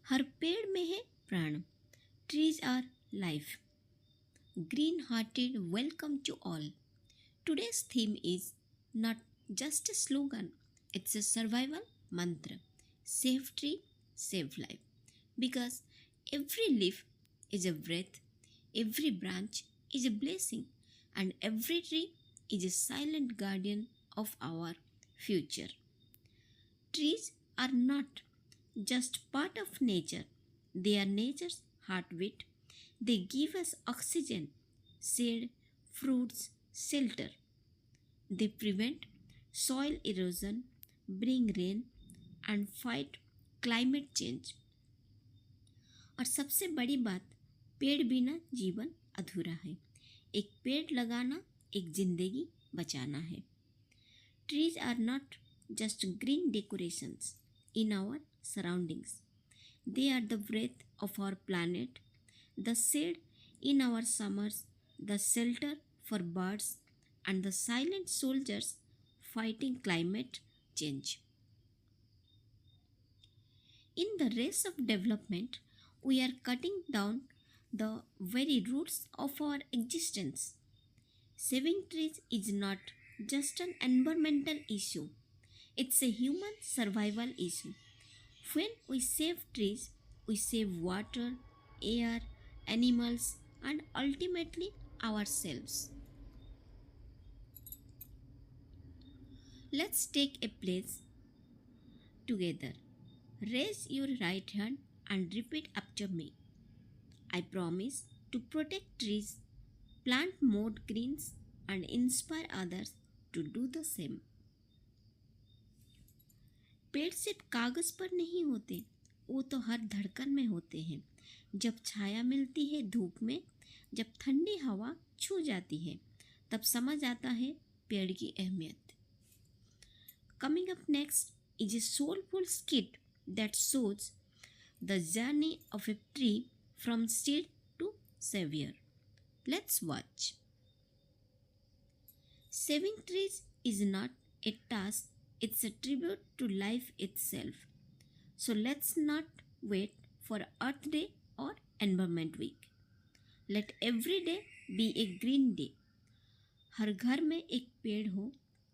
हर पेड़ में है प्राण. Trees are life. Green-hearted welcome to all. Today's theme is not just a slogan, it's a survival mantra. Save tree, save life. Because every leaf is a breath, every branch is a blessing, and every tree is a silent guardian of our future. Trees are not just part of nature, they are nature's heartbeat. They give us oxygen, shade, fruits, shelter. They prevent soil erosion, bring rain, and fight climate change. और सबसे बड़ी बात, पेड़ बिना जीवन अधूरा है. एक पेड़ लगाना एक जिंदगी बचाना है. Trees are not just green decorations in our surroundings. They are the breath of our planet, the shade in our summers, the shelter for birds, and the silent soldiers fighting climate change. In the race of development, we are cutting down the very roots of our existence. Saving trees is not just an environmental issue, it's a human survival issue. When we save trees, we save water, air, animals, and ultimately ourselves. Let's take a pledge together. Raise your right hand and repeat after me. I promise to protect trees, plant more greens, and inspire others to do the same. पेड़ सिर्फ कागज पर नहीं होते, वो तो हर धड़कन में होते हैं. जब छाया मिलती है धूप में, जब ठंडी हवा छू जाती है, तब समझ आता है पेड़ की अहमियत. Coming up next is a soulful skit that shows the journey of a tree from seed to savior. Let's watch. Saving trees is not a task, it's a tribute to life itself. So let's not wait for Earth Day or Environment Week. Let every day be a green day. हर घर में एक पेड़ हो,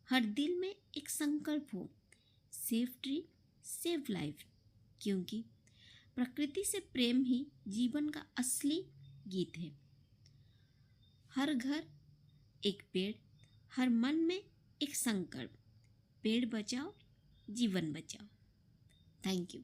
हर दिल में एक संकल्प हो. Save tree, save life. क्योंकि प्रकृति से प्रेम ही जीवन का असली गीत है. हर घर एक पेड़, हर मन में एक संकल्प. पेड़ बचाओ, जीवन बचाओ. Thank you.